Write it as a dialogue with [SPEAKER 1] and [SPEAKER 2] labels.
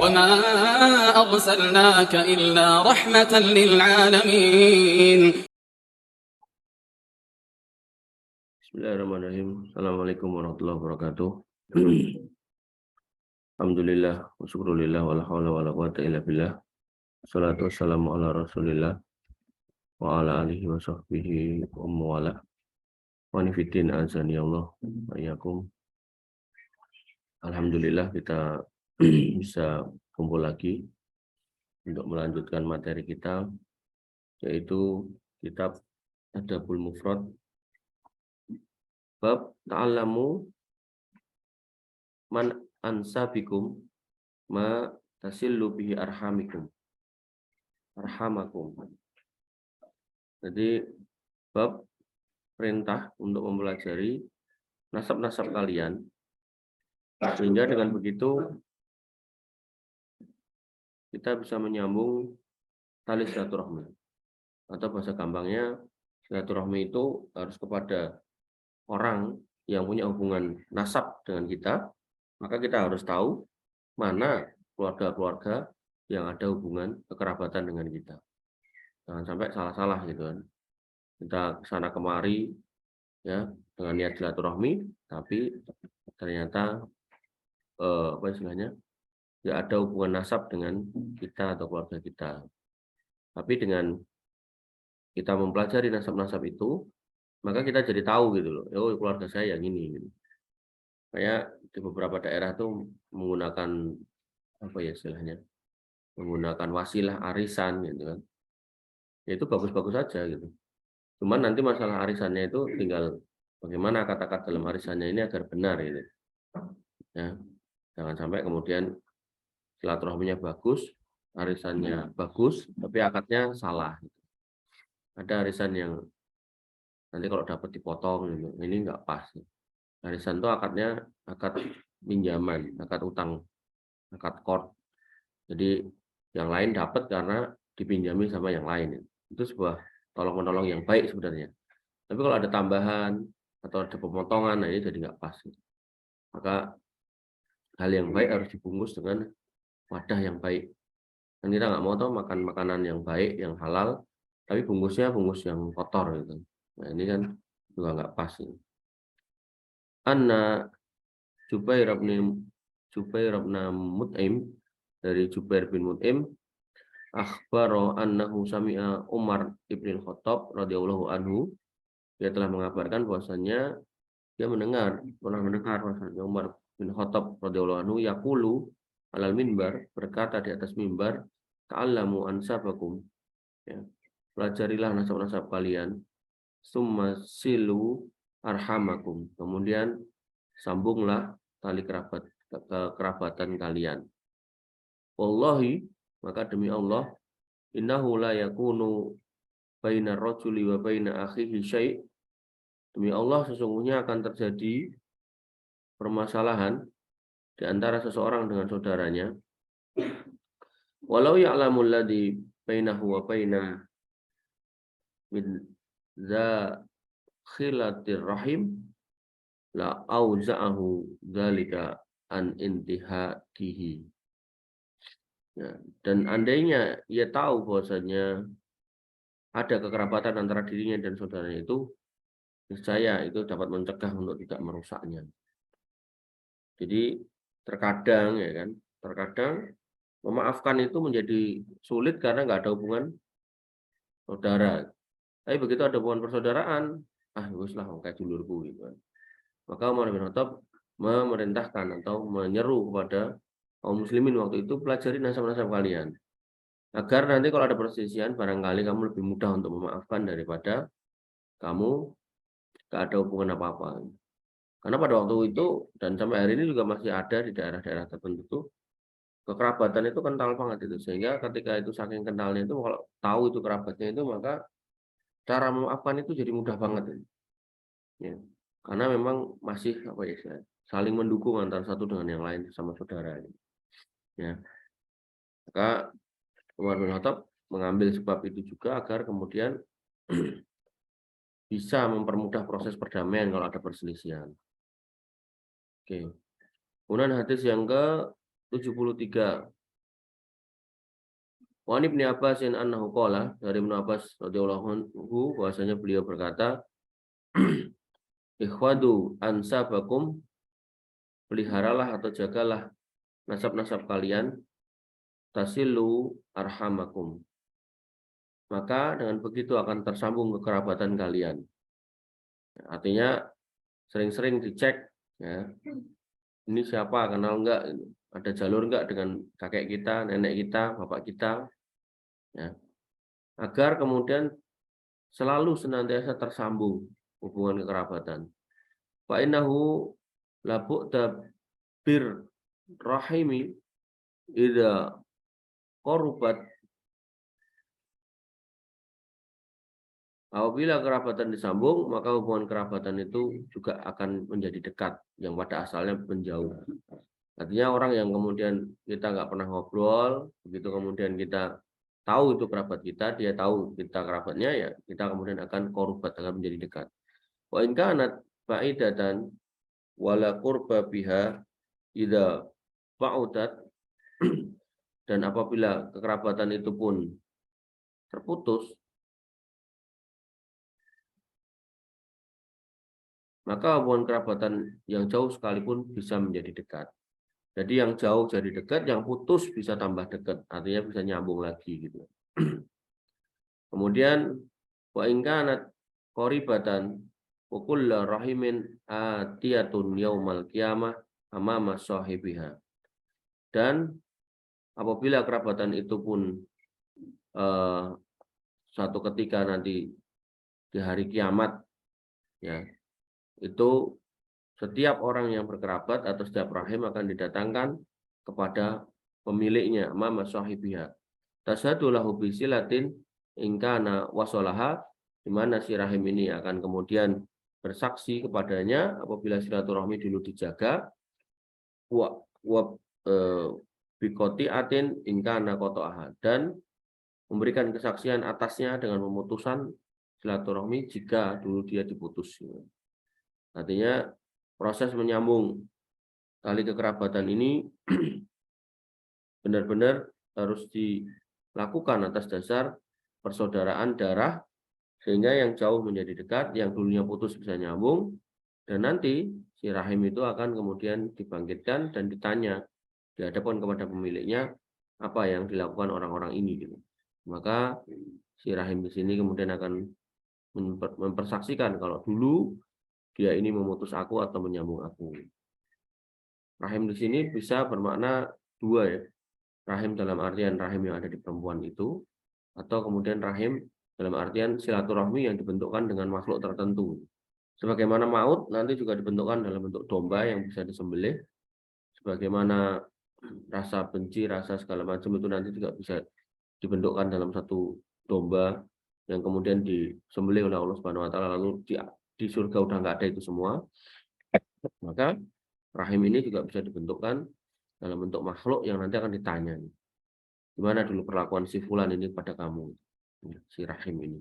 [SPEAKER 1] وما أرسلناك إلا رحمة للعالمين.
[SPEAKER 2] Bismillahirrahmanirrahim. Assalamualaikum warahmatullahi wabarakatuh. Alhamdulillah wa syukrulillah wa la haula wa la quwata illa billah. Wassalatu wassalamu ala Rasulillah wa ala alihi wa sahbihi wa mawala. Wa nifidin azani Allah wa iyyakum. Alhamdulillah kita bisa kumpul lagi untuk melanjutkan materi kita, yaitu kitab Adabul Mufrad bab ta'allamu man ansabikum ma tasillu bihi arhamakum. Jadi bab perintah untuk mempelajari nasab-nasab kalian, sehingga dengan begitu kita bisa menyambung tali silaturahmi. Atau bahasa gampangnya, silaturahmi itu harus kepada orang yang punya hubungan nasab dengan kita, maka kita harus tahu mana keluarga-keluarga yang ada hubungan kekerabatan dengan kita. Jangan sampai salah-salah gitu kan. Kita kesana kemari ya dengan niat silaturahmi, tapi ternyata apa istilahnya, ya ada hubungan nasab dengan kita atau keluarga kita. Tapi dengan kita mempelajari nasab-nasab itu, maka kita jadi tahu gitu loh, oh keluarga saya yang ini gitu. Kayak di beberapa daerah tuh menggunakan apa ya istilahnya, menggunakan wasilah arisan gitu kan. Ya, itu bagus-bagus saja gitu. Cuman nanti masalah arisannya itu tinggal bagaimana kata-kata dalam arisannya ini agar benar gitu. Ya, jangan sampai kemudian silaturahminya bagus, arisannya bagus, tapi akadnya salah. Ada arisan yang nanti kalau dapat dipotong gitu, ini nggak pas. Arisan itu akadnya akad pinjaman, akad utang, akad qard. Jadi yang lain dapat karena dipinjami sama yang lain. Itu sebuah tolong-menolong yang baik sebenarnya. Tapi kalau ada tambahan atau ada pemotongan, nah ini jadi nggak pas. Maka hal yang baik harus dibungkus dengan wadah yang baik. Dan kita nggak mau tahu makan makanan yang baik, yang halal, tapi bungkusnya bungkus yang kotor gitu. Nah ini kan juga nggak pas. Anna Jubair bin Mut'im, dari Jubair bin Mut'im, akhbaro annahu sami'a Umar ibn Khattab radhiyallahu anhu, dia telah mengabarkan bahwasanya dia pernah mendengar bahwasanya Umar bin Khattab radhiyallahu anhu yaqulu alal minbar, berkata di atas mimbar, ta'allamu ansabakum, ya, pelajarilah nasab-nasab kalian, summa silu arhamakum, kemudian sambunglah tali kekerabatan kalian. Wallahi, maka demi Allah, innahu la yakunu baina rajuli wa baina akhihi syai', demi Allah sesungguhnya akan terjadi permasalahan di antara seseorang dengan saudaranya, walau ya'lamul ladzi bainahu wa baina min za khilatir rahim la auza'ahu dzalika an intihadihi. Ya, dan andainya ia tahu bahwasanya ada kekerabatan antara dirinya dan saudaranya itu, niscaya itu dapat mencegah untuk tidak merusaknya. Jadi terkadang ya kan, terkadang memaafkan itu menjadi sulit karena nggak ada hubungan saudara. Tapi begitu ada hubungan persaudaraan, wis lah kayak dulurku gitu kan. Maka Umar bin Khattab memerintahkan atau menyeru kepada kaum muslimin waktu itu, pelajari nasab-nasab kalian, agar nanti kalau ada perselisihan barangkali kamu lebih mudah untuk memaafkan daripada kamu gak ada hubungan apa-apa. Karena pada waktu itu dan sampai hari ini juga masih ada di daerah-daerah tertentu itu kekerabatan itu kental banget itu, sehingga ketika itu saking kentalnya itu kalau tahu itu kerabatnya itu, maka cara memaafkan itu jadi mudah banget ya. Karena memang masih apa ya, saling mendukung antara satu dengan yang lain sama saudara ya. Maka Umar bin Khattab mengambil sebab itu juga agar kemudian bisa mempermudah proses perdamaian kalau ada perselisihan. Oke. Kemudian hadis yang ke-73 Wa an Ibnu Abbasin annahu qala, dari Ibnu Abbas radhiyallahu anhu bahwasanya beliau berkata, ikhwadu ansabakum, peliharalah atau jagalah nasab-nasab kalian, tasilu arhamakum, maka dengan begitu akan tersambung kekerabatan kalian. Artinya sering-sering dicek, ya, ini siapa, kenal enggak, ada jalur enggak dengan kakek kita, nenek kita, bapak kita, ya, agar kemudian selalu senantiasa tersambung hubungan kekerabatan. Fa innahu la bu'da bir rahimi idza qarubat, apabila kerabatan disambung, maka hubungan kerabatan itu juga akan menjadi dekat, yang pada asalnya menjauh. Artinya orang yang kemudian kita nggak pernah ngobrol, begitu kemudian kita tahu itu kerabat kita, dia tahu kita kerabatnya, ya kita kemudian akan korubat, akan menjadi dekat. Wa in kanat ba'idatan wala qurba biha idza ba'udat, dan apabila kekerabatan itu pun terputus, maka hubungan kerabatan yang jauh sekalipun bisa menjadi dekat. Jadi yang jauh jadi dekat, yang putus bisa tambah dekat, artinya bisa nyambung lagi gitu. Kemudian wa in kanat qaribatan wa kullu rahimin atiyatun yaumal qiyamah amama sahibiha. Dan apabila kerabatan itu pun suatu ketika nanti di hari kiamat, ya, itu setiap orang yang berkerabat atau setiap rahim akan didatangkan kepada pemiliknya, amama sahibiha. Tasadu lahu bisilatin ingkana wasolaha, di mana si rahim ini akan kemudian bersaksi kepadanya apabila silaturahmi dulu dijaga, bikoti atin ingkana kotoaha, dan memberikan kesaksian atasnya dengan memutusan silaturahmi jika dulu dia diputus. Artinya proses menyambung tali kekerabatan ini benar-benar harus dilakukan atas dasar persaudaraan darah, sehingga yang jauh menjadi dekat, yang dulunya putus bisa nyambung, dan nanti si rahim itu akan kemudian dibangkitkan dan ditanya, dihadapkan kepada pemiliknya, apa yang dilakukan orang-orang ini gitu. Maka si rahim di sini kemudian akan mempersaksikan kalau dulu dia ini memutus aku atau menyambung aku. Rahim di sini bisa bermakna dua, ya. Rahim dalam artian rahim yang ada di perempuan itu, atau kemudian rahim dalam artian silaturahmi yang dibentukkan dengan makhluk tertentu. Sebagaimana maut nanti juga dibentukkan dalam bentuk domba yang bisa disembelih. Sebagaimana rasa benci, rasa segala macam itu nanti juga bisa dibentukkan dalam satu domba yang kemudian disembelih oleh Allah Subhanahu wa taala, lalu di surga udah nggak ada itu semua. Maka rahim ini juga bisa dibentukkan dalam bentuk makhluk yang nanti akan ditanya, gimana dulu perlakuan si fulan ini pada kamu, si rahim ini.